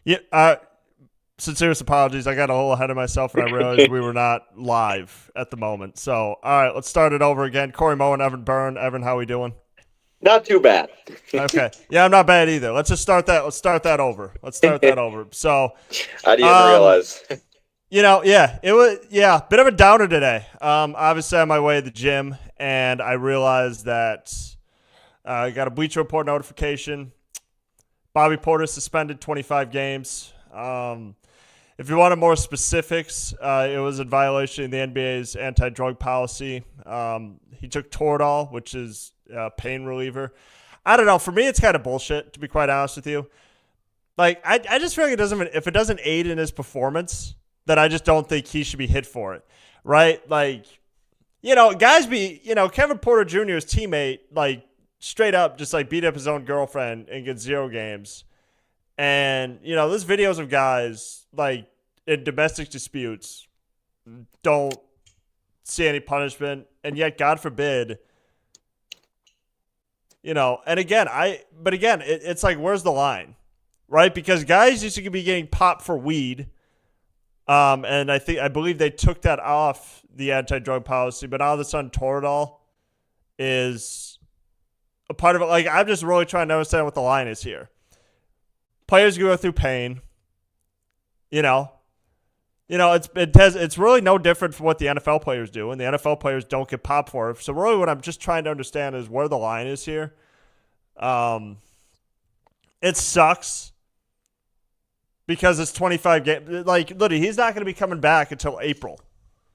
Yeah, sincerest apologies. I got a little ahead of myself and I realized we were not live at the moment. So, all right, let's start it over again. Corey Moe and Evan Byrne. Evan, how we doing? Not too bad. Okay. Yeah, I'm not bad either. Let's just start that. Let's start that over. Let's start that over. So, I didn't um, realize. yeah, it was bit of a downer today. Obviously on my way to the gym, and I realized that I got a Bleacher Report notification. Bobby Portis suspended 25 games. If you wanted more specifics, it was in violation of the NBA's anti-drug policy. He took Toradol, which is a pain reliever. I don't know. For me, it's kind of bullshit, to be quite honest with you. Like, I just feel like if it doesn't aid in his performance, then I just don't think he should be hit for it, right? Like, Kevin Porter Jr.'s teammate, like, straight up just, like, beat up his own girlfriend and get 0 games. And, there's videos of guys, like, in domestic disputes, don't see any punishment. And yet, God forbid, and again, it's like, where's the line, right? Because guys used to be getting popped for weed. And I believe they took that off the anti-drug policy, but now all of a sudden Toradol is a part of it. Like, I'm just really trying to understand what the line is here. Players go through pain. It's really no different from what the NFL players do, and the NFL players don't get popped for it. So really, what I'm just trying to understand is where the line is here. It sucks because it's 25 games. Like, literally, he's not going to be coming back until April.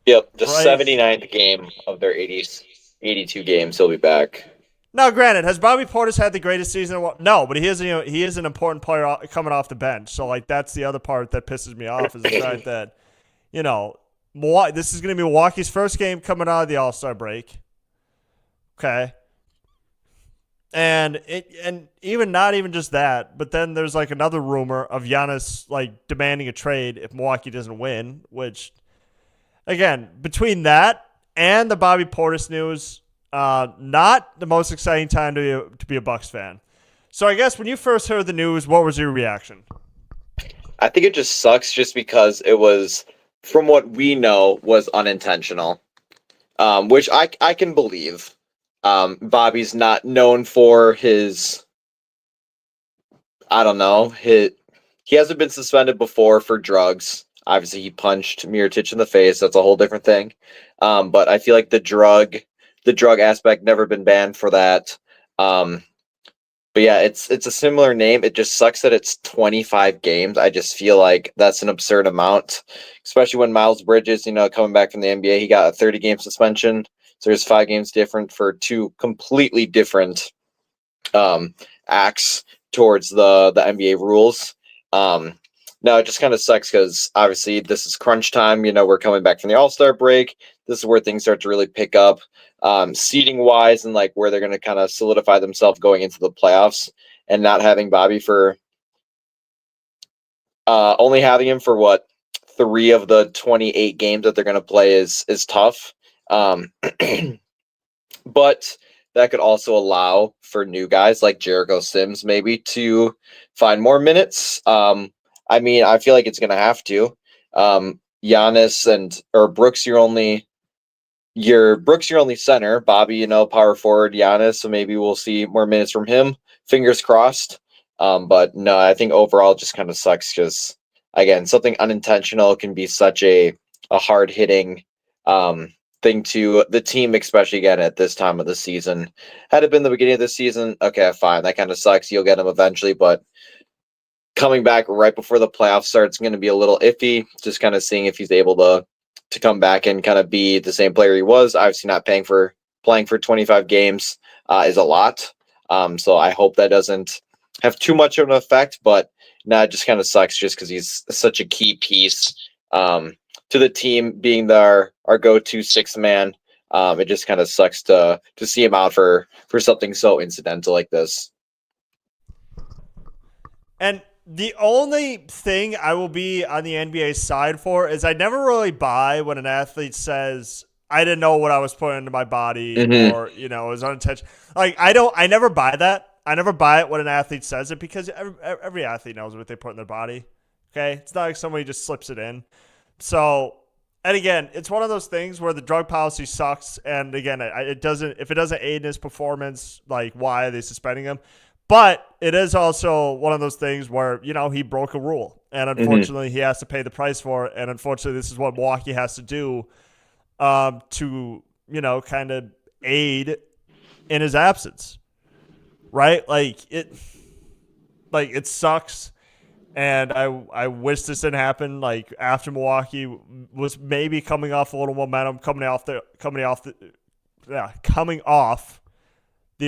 Yep, the Right? 79th game of their 82 games, he'll be back. Now, granted, has Bobby Portis had the greatest season? No, but he is an important player coming off the bench. So, like, that's the other part that pisses me off is the fact that, this is going to be Milwaukee's first game coming out of the All-Star break. Okay. And even not even just that, but then there's like another rumor of Giannis like demanding a trade if Milwaukee doesn't win, which again, between that and the Bobby Portis news, not the most exciting time to be a Bucks fan. So I guess when you first heard the news, what was your reaction? I think it just sucks just because it was, from what we know, was unintentional, which I can believe. Bobby's not known for his, I don't know, he hasn't been suspended before for drugs. Obviously, he punched Mirotic in the face. That's a whole different thing. But I feel like the drug aspect never been banned for that. But yeah, it's a similar name. It just sucks that it's 25 games. I just feel like that's an absurd amount, especially when Miles Bridges, coming back from the NBA, he got a 30-game suspension. So there's 5 games different for 2 completely different acts towards the NBA rules. No, it just kind of sucks because obviously this is crunch time. We're coming back from the All-Star break. This is where things start to really pick up, seeding wise, and like where they're going to kind of solidify themselves going into the playoffs. And not having Bobby for only having him for 3 of the 28 games that they're going to play is tough. But that could also allow for new guys like Jericho Sims maybe to find more minutes. I mean, I feel like it's going to have to. Giannis or Brooks, your only center. Bobby, power forward. Giannis, so maybe we'll see more minutes from him. Fingers crossed. But no, I think overall it just kind of sucks because again, something unintentional can be such a hard hitting thing to the team, especially again at this time of the season. Had it been the beginning of the season, okay, fine, that kind of sucks. You'll get him eventually, but coming back right before the playoffs starts going to be a little iffy. Just kind of seeing if he's able to come back and kind of be the same player he was. Obviously, not playing for 25 games is a lot. So I hope that doesn't have too much of an effect. But no, it just kind of sucks just because he's such a key piece to the team, being our go-to sixth man. It just kind of sucks to see him out for something so incidental like this. And the only thing I will be on the NBA side for is I never really buy when an athlete says, I didn't know what I was putting into my body, Mm-hmm. or, it was unintentional. Like, I never buy that. I never buy it when an athlete says it because every athlete knows what they put in their body. Okay, it's not like somebody just slips it in. So, and again, it's one of those things where the drug policy sucks. And again, it doesn't. If it doesn't aid in his performance, like why are they suspending him? But it is also one of those things where he broke a rule, and unfortunately, he has to pay the price for it. And unfortunately, this is what Milwaukee has to do to kind of aid in his absence, right? Like it sucks. And I wish this didn't happen. Like after Milwaukee was maybe coming off a little momentum, coming off the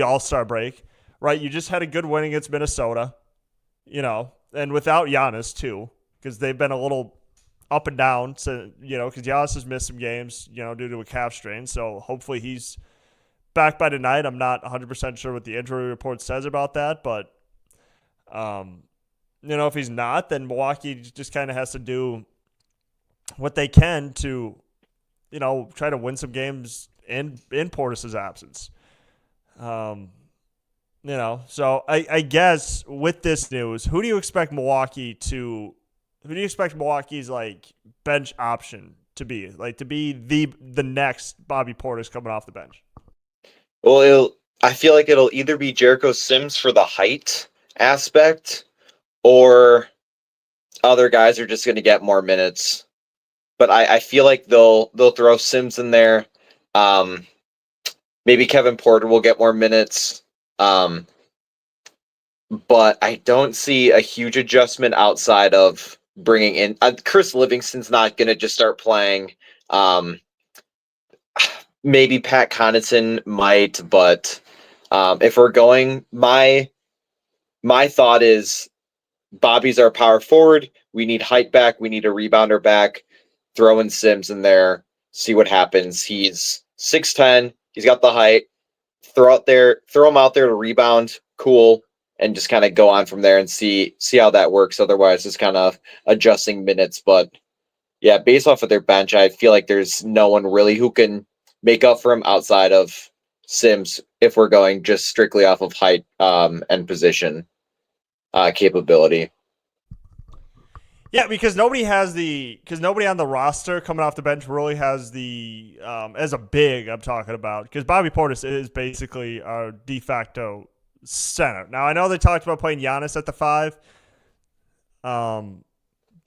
All-Star break, right? You just had a good win against Minnesota, and without Giannis too, because they've been a little up and down. So because Giannis has missed some games, due to a calf strain. So hopefully he's back by tonight. I'm not 100% sure what the injury report says about that, but if he's not, then Milwaukee just kind of has to do what they can to, try to win some games in Portis' absence. So I guess with this news, who do you expect Milwaukee's like bench option to be? Like to be the next Bobby Portis coming off the bench? Well, I feel like it'll either be Jericho Sims for the height aspect, or other guys are just going to get more minutes. But I feel like they'll throw Sims in there. Maybe Kevin Porter will get more minutes. But I don't see a huge adjustment outside of bringing in Chris Livingston's not going to just start playing. Maybe Pat Connaughton might, but if we're going, my thought is Bobby's our power forward. We need height back. We need a rebounder back. Throw in Sims in there. See what happens. He's 6'10". He's got the height. Throw him out there to rebound. Cool. And just kind of go on from there and see how that works. Otherwise, just kind of adjusting minutes. But yeah, based off of their bench, I feel like there's no one really who can make up for him outside of Sims if we're going just strictly off of height and position capability. Yeah, because nobody on the roster coming off the bench really has the as a big I'm talking about, because Bobby Portis is basically our de facto center. Now I know they talked about playing Giannis at the 5, but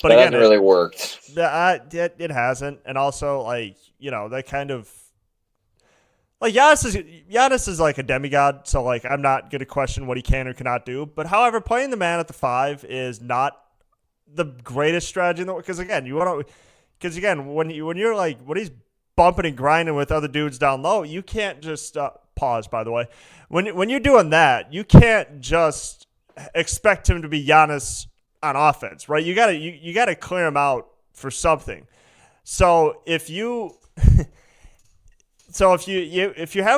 that again, hasn't really worked. It hasn't, and also that kind of like Giannis is like a demigod, so like I'm not gonna question what he can or cannot do. But however, playing the man at the 5 is not the greatest strategy in the world, because when you're like when he's bumping and grinding with other dudes down low, you can't just pause. By the way, when you're doing that, you can't just expect him to be Giannis on offense, right? You gotta clear him out for something. So if you have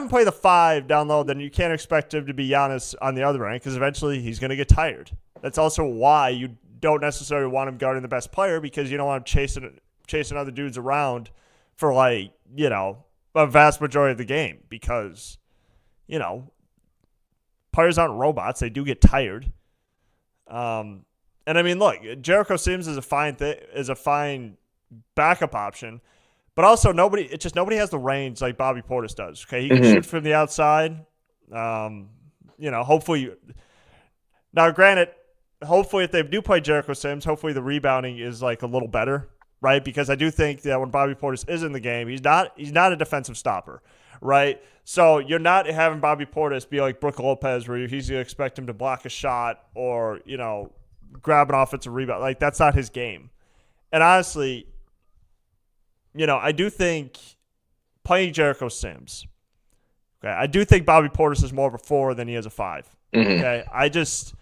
him play the 5 down low, then you can't expect him to be Giannis on the other end, because eventually he's going to get tired. That's also why you don't necessarily want him guarding the best player, because you don't want him chasing other dudes around for a vast majority of the game, because players aren't robots. They do get tired. And I mean, look, Jericho Sims is a fine backup option. But also nobody has the range like Bobby Portis does. Okay, he can shoot from the outside. Hopefully. Now, granted, hopefully if they do play Jericho Sims, hopefully the rebounding is like a little better, right? Because I do think that when Bobby Portis is in the game, he's not a defensive stopper, right? So you're not having Bobby Portis be like Brook Lopez, where he's going to expect him to block a shot or grab an offensive rebound. Like that's not his game. And honestly, I do think playing Jericho Sims, okay, I do think Bobby Portis is more of a 4 than he is a 5. Okay, I just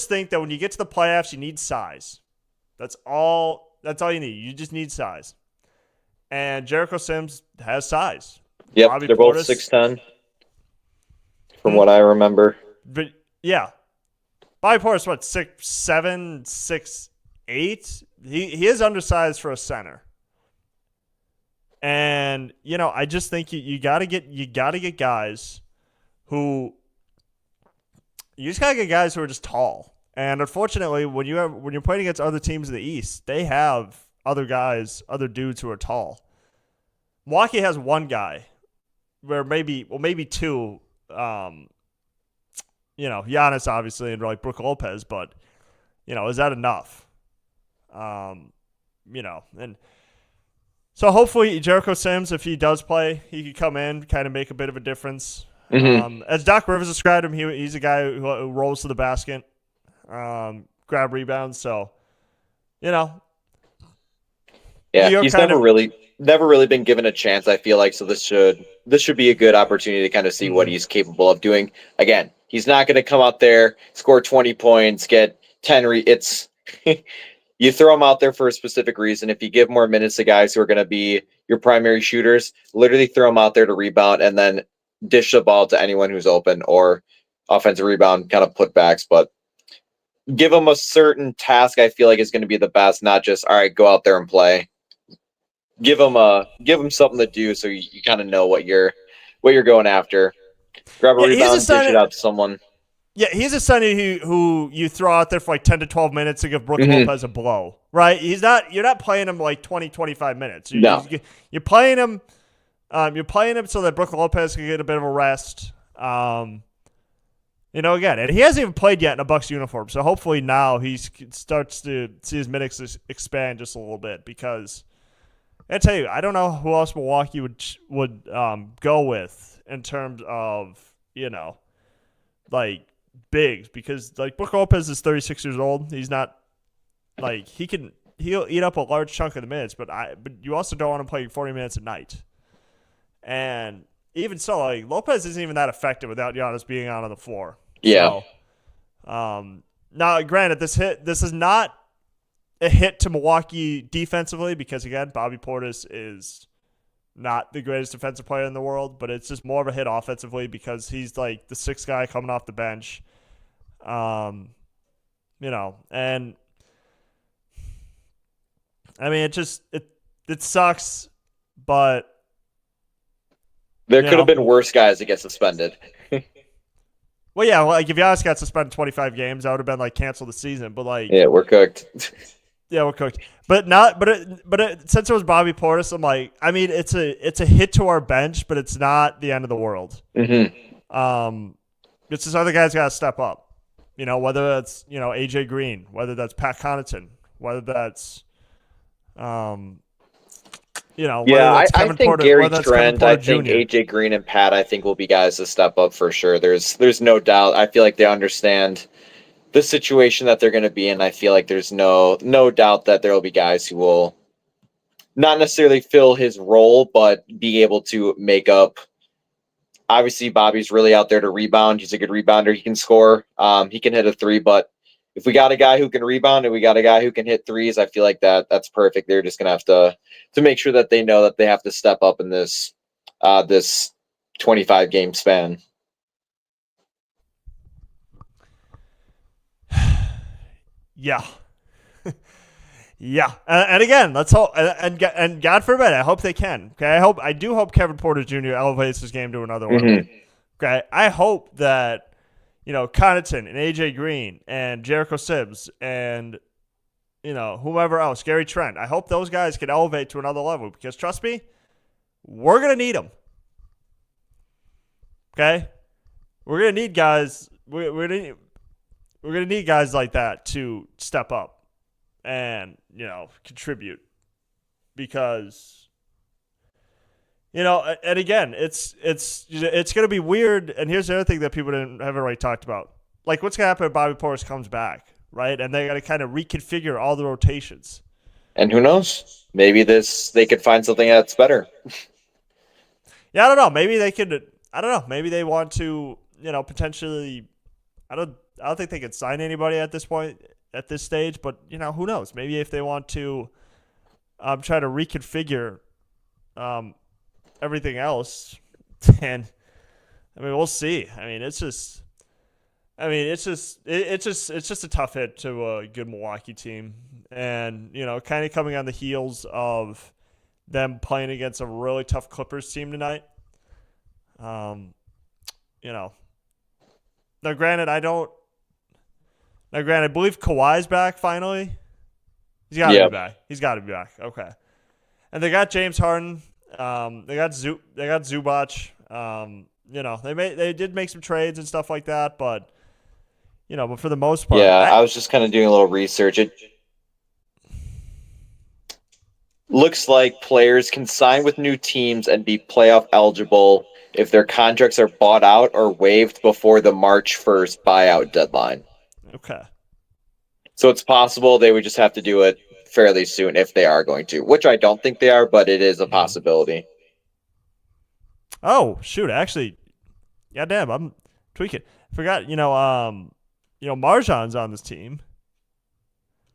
think that when you get to the playoffs, you need size. That's all you need. You just need size. And Jericho Sims has size. Yep, Bobby they're Portis, both 6'10", from what I remember. But yeah, Bobby Portis, what, 6'7", 6'8"? He is undersized for a center. And I just think you gotta get guys who are just tall And unfortunately, when you're playing against other teams in the East, they have other guys, other dudes who are tall. Milwaukee has one guy, where maybe two. Giannis obviously and like Brook Lopez, but is that enough? And so hopefully Jericho Sims, if he does play, he could come in, kind of make a bit of a difference. As Doc Rivers described him, he's a guy who rolls to the basket, grab rebounds. So, yeah, he's never really been given a chance, I feel like. So this should be a good opportunity to kind of see what he's capable of doing. Again, he's not going to come out there, score 20 points, get 10. It's you throw him out there for a specific reason. If you give more minutes to guys who are going to be your primary shooters, literally throw him out there to rebound and then dish the ball to anyone who's open, or offensive rebound kind of putbacks. But give him a certain task, I feel like, is going to be the best, not just, all right, go out there and play. Give him something to do, so you kind of know what you're going after. Grab a rebound, dish it out to someone. Yeah, he's a Sonny who you throw out there for like 10 to 12 minutes to give Brook Lopez a blow, right? You're not playing him like 20, 25 minutes. You're playing him so that Brook Lopez can get a bit of a rest. Again, and he hasn't even played yet in a Bucks uniform, so hopefully now he starts to see his minutes expand just a little bit, because I tell you, I don't know who else Milwaukee would go with in terms of, like bigs, because like Brook Lopez is 36 years old. He's not like he'll eat up a large chunk of the minutes, but you also don't want to play 40 minutes a night. And even so, like Lopez isn't even that effective without Giannis being out on the floor. Yeah. So, now granted, this is not a hit to Milwaukee defensively, because again, Bobby Portis is not the greatest defensive player in the world, but it's just more of a hit offensively because he's like the sixth guy coming off the bench. And I mean, it sucks, but there could have been worse guys that get suspended. Well, yeah, like if Giannis got suspended 25 games, that would have been like cancel the season. But like, yeah, we're cooked. Yeah, we're cooked. But since it was Bobby Portis, I'm like, I mean, it's a hit to our bench, but it's not the end of the world. It's just other guys got to step up. Whether that's AJ Green, whether that's Pat Connaughton, whether that's whether that's I Kevin think Porter, Gary whether that's Trent, Kevin I Porter think Jr. AJ Green and Pat, I think will be guys to step up for sure. There's no doubt. I feel like they understand the situation that they're going to be in. I feel like there's no doubt that there will be guys who will not necessarily fill his role, but be able to make up. Obviously, Bobby's really out there to rebound. He's a good rebounder. He can score. He can hit a three, but if we got a guy who can rebound and we got a guy who can hit threes, I feel like that's perfect. They're just going to have to make sure that they know that they have to step up in this 25 game span. Yeah. Yeah. And again, let's hope, and God forbid, I hope they can. Okay. I do hope Kevin Porter Jr. elevates his game to another level. Okay. I hope that, Connaughton and AJ Green and Jericho Sims and, whomever else, Gary Trent, I hope those guys can elevate to another level, because trust me, we're going to need them. Okay. We're going to need guys. We're going to need guys like that to step up and, contribute, because, and again, it's going to be weird. And here's the other thing that people haven't really talked about. Like, what's going to happen if Bobby Portis comes back, right? And they got to kind of reconfigure all the rotations. And who knows? Maybe they could find something that's better. Yeah, I don't know. Maybe they could. I don't know. Maybe they want to, potentially. I don't think they could sign anybody at this point, at this stage. But who knows? Maybe if they want to, try to reconfigure, everything else, and we'll see. It's just a tough hit to a good Milwaukee team, and kind of coming on the heels of them playing against a really tough Clippers team tonight. Now, granted, Now, granted, I believe Kawhi's back finally. He's got to Yep. be back. He's got to be back. Okay. And they got James Harden. They got Zubac. They did make some trades and stuff like that, but but for the most part, Yeah, I was just kind of doing a little research. It looks like players can sign with new teams and be playoff eligible if their contracts are bought out or waived before the March 1st buyout deadline. okay. So it's possible they would just have to do it fairly soon if they are going to, which I don't think they are, but it is a possibility. Oh shoot! Actually, yeah, damn, I'm tweaking. Forgot. Marjan's on this team.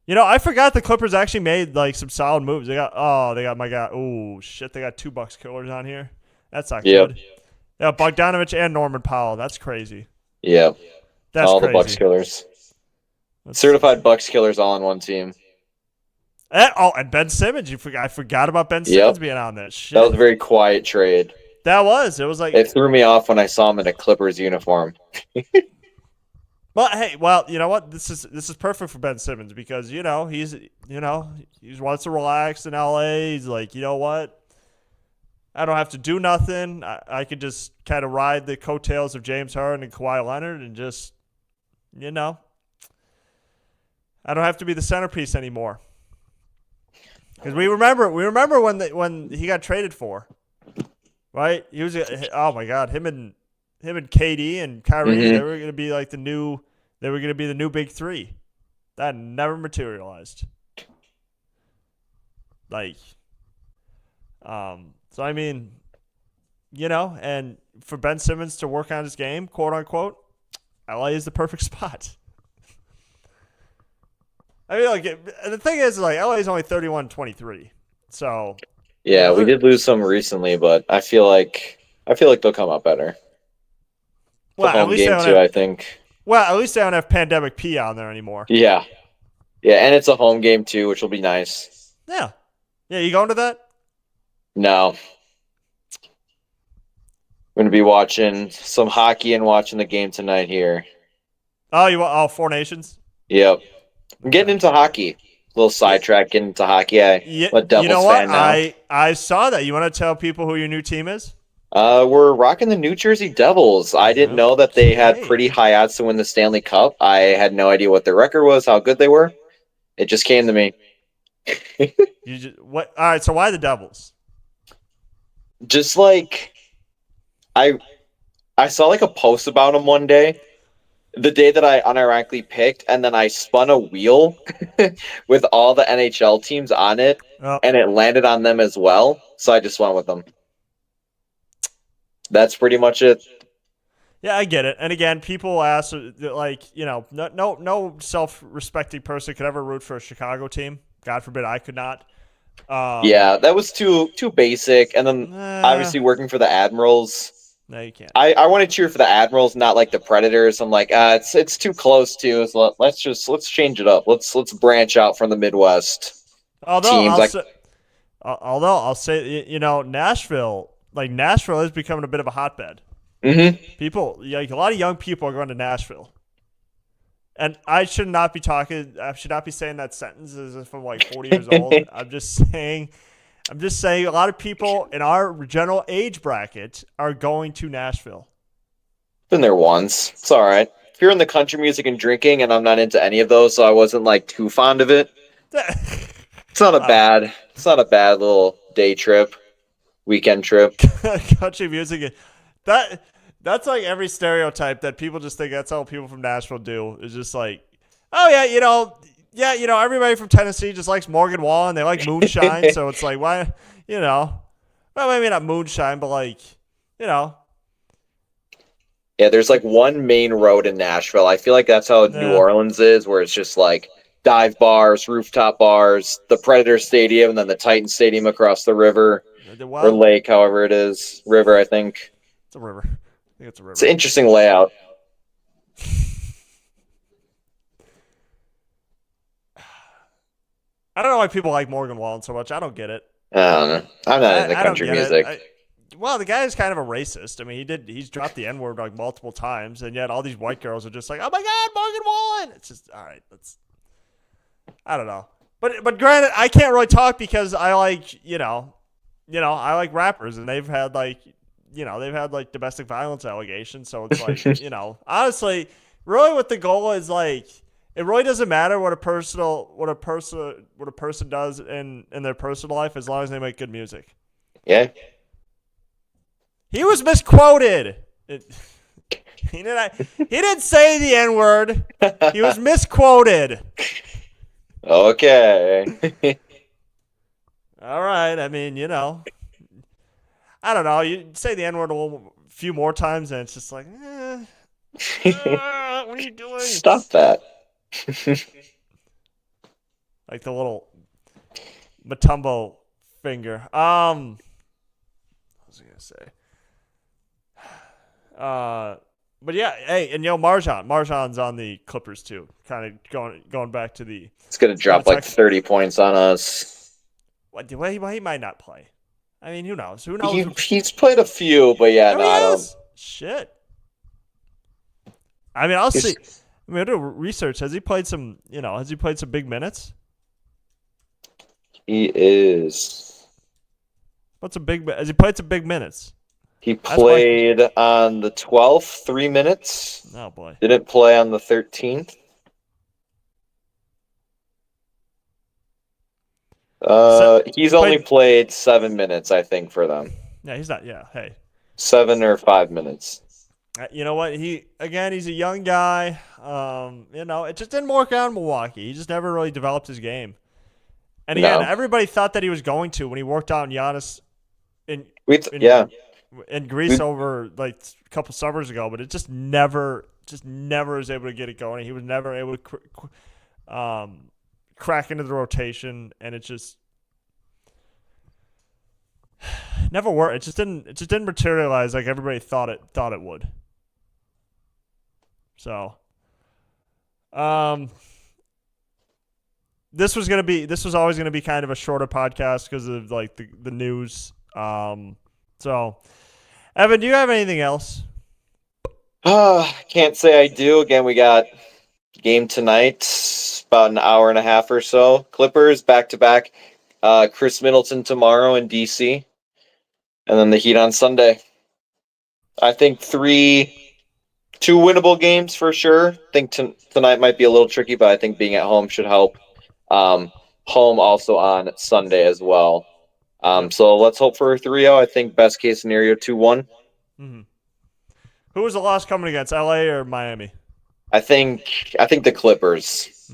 I forgot the Clippers actually made like some solid moves. They got my guy. Oh shit! They got 2 Bucks killers on here. That's not good. Yeah, Bogdanovich and Norman Powell. That's crazy. Yeah, That's all crazy. the Bucks killers, certified Bucks killers, all on one team. And Ben Simmons. I forgot about Ben Simmons being on this. Shit. That was a very quiet trade. That was. It was like It threw me off when I saw him in a Clippers uniform. Well, hey, you know what? This is perfect for Ben Simmons because he wants to relax in LA. He's like, you know what? I don't have to do nothing. I could just kind of ride the coattails of James Harden and Kawhi Leonard and just, I don't have to be the centerpiece anymore. Because we remember when he got traded for, right? He was, oh my God, him and KD and Kyrie, they were going to be like the new big three. That never materialized. So I mean, and for Ben Simmons to work on his game, quote unquote, LA is the perfect spot. I mean, the thing is, LA is only 31-23. So yeah, we did lose some recently, but I feel like they'll come out better. Well, home game too, I think. Well, at least they don't have Pandemic P on there anymore. Yeah, and it's a home game too, which will be nice. Yeah, you going to that? No. I'm going to be watching some hockey and watching the game tonight here. Oh, Four Nations? Yep. I'm getting into hockey. A little sidetrack, getting into hockey. I'm a Devils fan now. I saw that. You want to tell people who your new team is? We're rocking the New Jersey Devils. I didn't know that they had pretty high odds to win the Stanley Cup. I had no idea what their record was, how good they were. It just came to me. All right, so why the Devils? Just I saw a post about them one day, the day that I unironically picked, and then I spun a wheel with all the NHL teams on it, and it landed on them as well. So I just went with them. That's pretty much it. Yeah, I get it. And again, people ask, no self-respecting person could ever root for a Chicago team. God forbid I could not. Yeah, that was too basic. And then obviously working for the Admirals. No, you can't. I want to cheer for the Admirals, not like the Predators. I'm like, it's too close to. So let's change it up. Let's branch out from the Midwest. Although I'll say, Nashville is becoming a bit of a hotbed. Mm-hmm. People, a lot of young people are going to Nashville. And I should not be saying that sentence as if I'm 40 years old. I'm just saying a lot of people in our general age bracket are going to Nashville. Been there once. It's all right. If you're in the country music and drinking, and I'm not into any of those, so I wasn't too fond of it. It's not a bad little day trip, weekend trip. Country music, that's every stereotype that people just think that's how people from Nashville do. Is just everybody from Tennessee just likes Morgan Wallen. They like moonshine, so it's why, well, maybe not moonshine, but Yeah, there's one main road in Nashville. I feel like that's how New Orleans is, where it's just dive bars, rooftop bars, the Predator Stadium, and then the Titan Stadium across the river or lake, however it is. River, I think. It's a river. I think it's a river. It's an interesting layout. I don't know why people like Morgan Wallen so much. I don't get it. I don't know. I'm not into country music. Well, the guy is kind of a racist. I mean, he's dropped the N-word like multiple times, and yet all these white girls are just like, oh my God, Morgan Wallen. It's just, all right, I don't know. But granted, I can't really talk because I like, I like rappers, and they've had like domestic violence allegations. So it's like, honestly, really what the goal is like, it really doesn't matter what a person does in their personal life as long as they make good music. Yeah. He was misquoted. He didn't say the N-word. He was misquoted. Okay. All right. I mean, I don't know. You say the N-word a few more times, and it's just like, what are you doing? Stop that. Like the little Matumbo finger. What was I gonna say? But yeah, hey, and Marjan's on the Clippers too. Kind of going back to the. It's gonna drop like 30 points on us. What? He might not play. I mean, who knows? Who knows? He's played a few, but yeah, no, I don't. Shit. I mean, I'll see. I mean, I'll do research. Has he played some? Has he played some big minutes? He is. Has he played some big minutes? He played on the 12th, 3 minutes. Oh boy. Didn't play on the 13th. He's only played 7 minutes, I think, for them. Yeah, he's not. Yeah, hey. 7 or 5 minutes. You know what? He's a young guy. It just didn't work out in Milwaukee. He just never really developed his game. And again, everybody thought that he was going to when he worked out in Giannis in Greece over like a couple summers ago, but it just never was able to get it going. He was never able to crack into the rotation, and it just never worked. It just didn't materialize like everybody thought it would. So, this was always gonna be kind of a shorter podcast because of like the news. So, Evan, do you have anything else? Can't say I do. Again, we got game tonight, about an hour and a half or so. Clippers back-to-back. Chris Middleton tomorrow in DC. And then the Heat on Sunday. I think 2 winnable games for sure. I think tonight might be a little tricky, but I think being at home should help. Home also on Sunday as well. So let's hope for a 3-0. I think best case scenario 2-1. Mm-hmm. Who was the loss coming against, LA or Miami? I think the Clippers.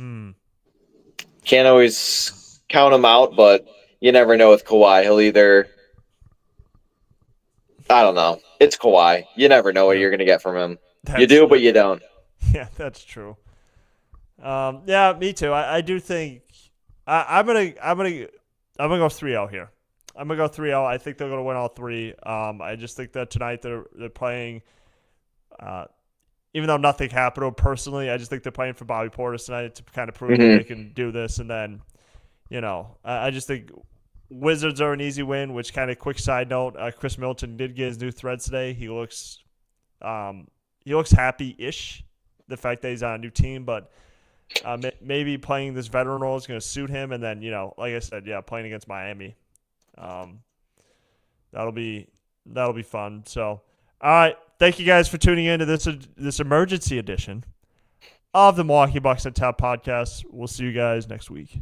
Can't always count them out, but you never know with Kawhi. He'll either, I don't know. It's Kawhi. You never know what you're going to get from him. You do, but you don't. Yeah, that's true. Yeah, me too. I do think I'm gonna go 3-0 here. I'm gonna go 3-0. I think they're gonna win all 3. I just think that tonight they're playing. Even though nothing happened personally, I just think they're playing for Bobby Portis tonight to kind of prove that they can do this. And then, I just think Wizards are an easy win. Which kind of quick side note, Chris Middleton did get his new threads today. He looks happy-ish. The fact that he's on a new team, but maybe playing this veteran role is going to suit him. And then, like I said, playing against Miami, that'll be fun. So, all right, thank you guys for tuning in to this emergency edition of the Milwaukee Bucks and Tap podcast. We'll see you guys next week.